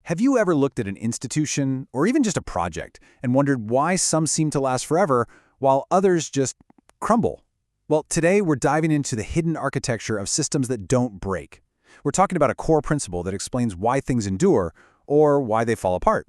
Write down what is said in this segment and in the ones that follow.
Have you ever looked at an institution, or even just a project, and wondered why some seem to last forever while others just crumble? Well, today we're diving into the hidden architecture of systems that don't break. We're talking about a core principle that explains why things endure, or why they fall apart.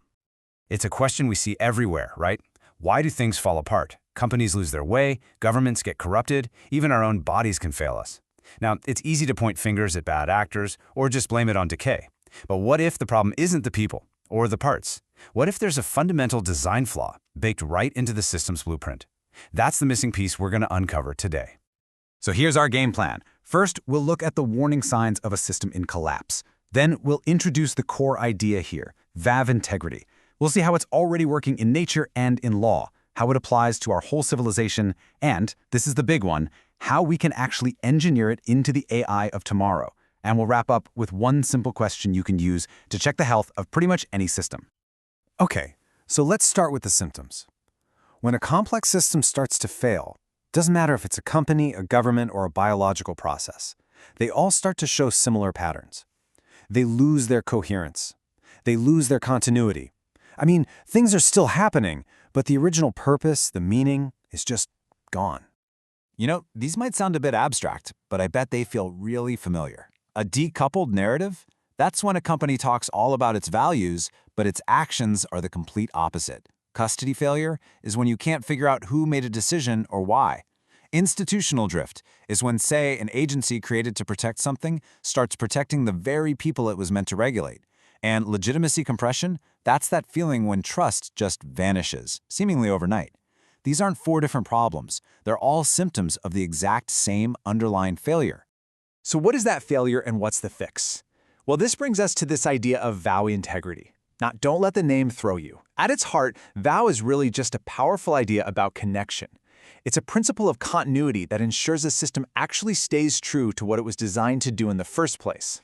It's a question we see everywhere, right? Why do things fall apart? Companies lose their way, governments get corrupted, even our own bodies can fail us. Now, it's easy to point fingers at bad actors or just blame it on decay. But what if the problem isn't the people or the parts? What if there's a fundamental design flaw baked right into the system's blueprint? That's the missing piece we're going to uncover today. So here's our game plan. First, we'll look at the warning signs of a system in collapse. Then we'll introduce the core idea here, Vav Integrity. We'll see how it's already working in nature and in law, how it applies to our whole civilization, and, this is the big one, how we can actually engineer it into the AI of tomorrow. And we'll wrap up with one simple question you can use to check the health of pretty much any system. Okay, so let's start with the symptoms. When a complex system starts to fail, doesn't matter if it's a company, a government, or a biological process, they all start to show similar patterns. They lose their coherence. They lose their continuity. I mean, things are still happening, but the original purpose, the meaning, is just gone. You know, these might sound a bit abstract, but I bet they feel really familiar. A decoupled narrative? That's when a company talks all about its values, but its actions are the complete opposite. Custody failure is when you can't figure out who made a decision or why. Institutional drift is when, say, an agency created to protect something starts protecting the very people it was meant to regulate. And legitimacy compression, that's that feeling when trust just vanishes, seemingly overnight. These aren't four different problems. They're all symptoms of the exact same underlying failure. So what is that failure and what's the fix? Well, this brings us to this idea of Vav Integrity. Now, don't let the name throw you. At its heart, Vav is really just a powerful idea about connection. It's a principle of continuity that ensures a system actually stays true to what it was designed to do in the first place.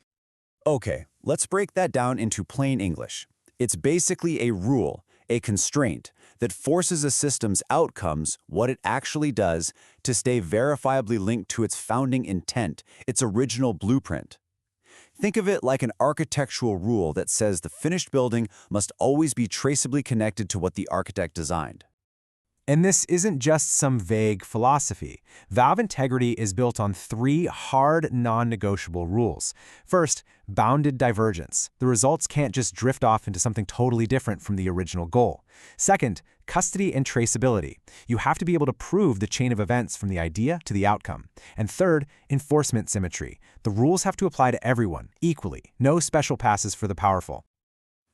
Okay, let's break that down into plain English. It's basically a rule, a constraint, that forces a system's outcomes, what it actually does, to stay verifiably linked to its founding intent, its original blueprint. Think of it like an architectural rule that says the finished building must always be traceably connected to what the architect designed. And this isn't just some vague philosophy. Vav Integrity is built on three hard, non-negotiable rules. First, bounded divergence. The results can't just drift off into something totally different from the original goal. Second, custody and traceability. You have to be able to prove the chain of events from the idea to the outcome. And third, enforcement symmetry. The rules have to apply to everyone, equally. No special passes for the powerful.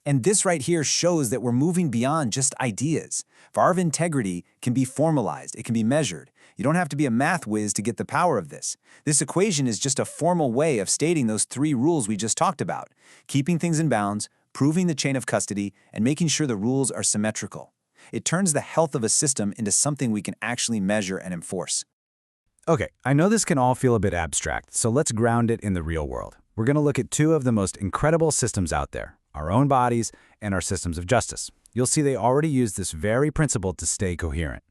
And this right here shows that we're moving beyond just ideas. Vav Integrity can be formalized, it can be measured. You don't have to be a math whiz to get the power of this. This equation is just a formal way of stating those three rules we just talked about: keeping things in bounds, proving the chain of custody, and making sure the rules are symmetrical. It turns the health of a system into something we can actually measure and enforce. Okay, I know this can all feel a bit abstract, so let's ground it in the real world. We're going to look at two of the most incredible systems out there: our own bodies and our systems of justice. You'll see they already use this very principle to stay coherent.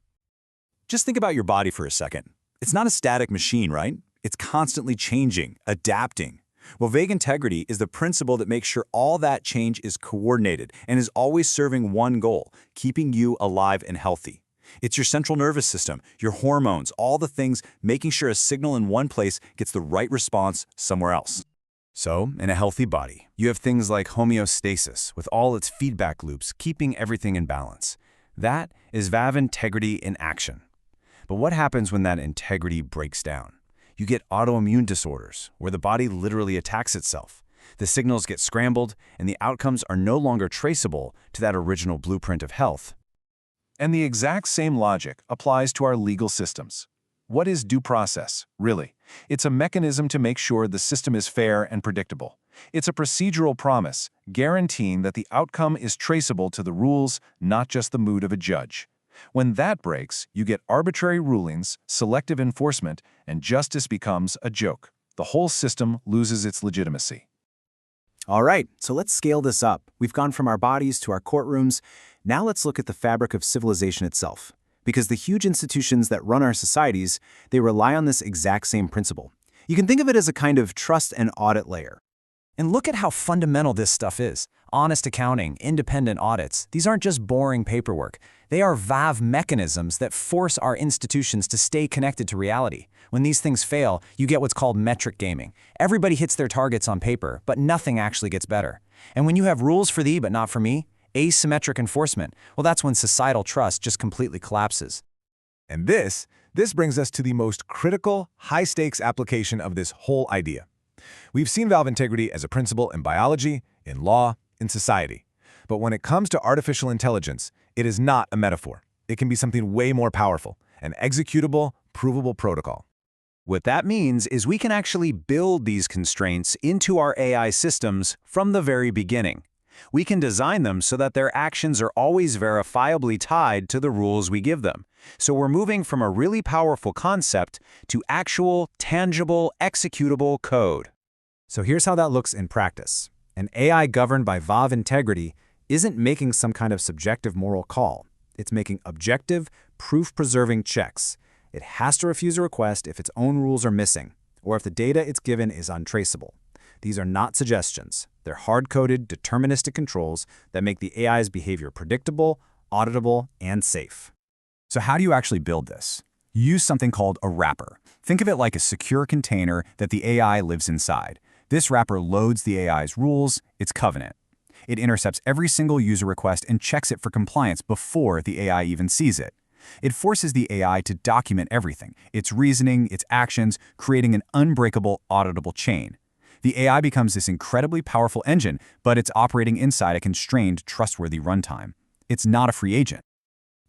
Just think about your body for a second. It's not a static machine, right? It's constantly changing, adapting. Well, Vav Integrity is the principle that makes sure all that change is coordinated and is always serving one goal: keeping you alive and healthy. It's your central nervous system, your hormones, all the things making sure a signal in one place gets the right response somewhere else. So, in a healthy body, you have things like homeostasis, with all its feedback loops keeping everything in balance. That is Vav Integrity in action. But what happens when that integrity breaks down? You get autoimmune disorders, where the body literally attacks itself. The signals get scrambled, and the outcomes are no longer traceable to that original blueprint of health. And the exact same logic applies to our legal systems. What is due process, really? It's a mechanism to make sure the system is fair and predictable. It's a procedural promise, guaranteeing that the outcome is traceable to the rules, not just the mood of a judge. When that breaks, you get arbitrary rulings, selective enforcement, and justice becomes a joke. The whole system loses its legitimacy. All right, so let's scale this up. We've gone from our bodies to our courtrooms. Now let's look at the fabric of civilization itself. Because the huge institutions that run our societies, they rely on this exact same principle. You can think of it as a kind of trust and audit layer. And look at how fundamental this stuff is. Honest accounting, independent audits, these aren't just boring paperwork. They are Vav mechanisms that force our institutions to stay connected to reality. When these things fail, you get what's called metric gaming. Everybody hits their targets on paper, but nothing actually gets better. And when you have rules for thee but not for me, asymmetric enforcement, well, that's when societal trust just completely collapses. And this brings us to the most critical, high-stakes application of this whole idea. We've seen valve integrity as a principle in biology, in law, in society. But when it comes to artificial intelligence, it is not a metaphor. It can be something way more powerful, an executable, provable protocol. What that means is we can actually build these constraints into our AI systems from the very beginning. We can design them so that their actions are always verifiably tied to the rules we give them. So we're moving from a really powerful concept to actual, tangible, executable code. So here's how that looks in practice. An AI governed by Vav integrity isn't making some kind of subjective moral call. It's making objective, proof-preserving checks. It has to refuse a request if its own rules are missing, or if the data it's given is untraceable. These are not suggestions. They're hard-coded, deterministic controls that make the AI's behavior predictable, auditable, and safe. So how do you actually build this? You use something called a wrapper. Think of it like a secure container that the AI lives inside. This wrapper loads the AI's rules, its covenant. It intercepts every single user request and checks it for compliance before the AI even sees it. It forces the AI to document everything, its reasoning, its actions, creating an unbreakable, auditable chain. The AI becomes this incredibly powerful engine, but it's operating inside a constrained, trustworthy runtime. It's not a free agent.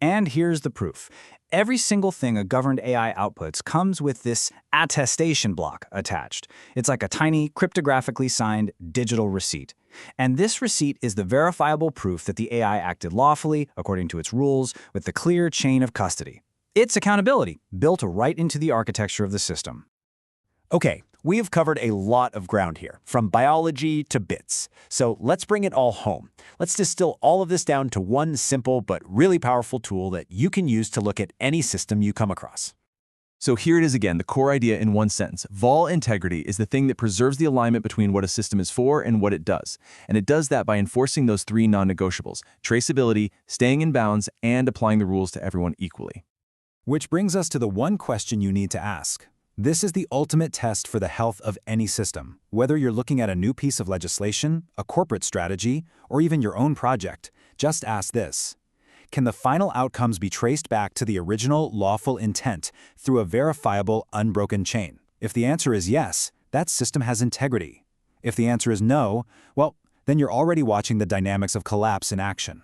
And here's the proof. Every single thing a governed AI outputs comes with this attestation block attached. It's like a tiny, cryptographically signed digital receipt. And this receipt is the verifiable proof that the AI acted lawfully, according to its rules, with the clear chain of custody. It's accountability, built right into the architecture of the system. Okay, we have covered a lot of ground here, from biology to bits. So let's bring it all home. Let's distill all of this down to one simple but really powerful tool that you can use to look at any system you come across. So here it is again, the core idea in one sentence. Vav integrity is the thing that preserves the alignment between what a system is for and what it does. And it does that by enforcing those three non-negotiables: traceability, staying in bounds, and applying the rules to everyone equally. Which brings us to the one question you need to ask. This is the ultimate test for the health of any system. Whether you're looking at a new piece of legislation, a corporate strategy, or even your own project, just ask this. Can the final outcomes be traced back to the original lawful intent through a verifiable, unbroken chain? If the answer is yes, that system has integrity. If the answer is no, well, then you're already watching the dynamics of collapse in action.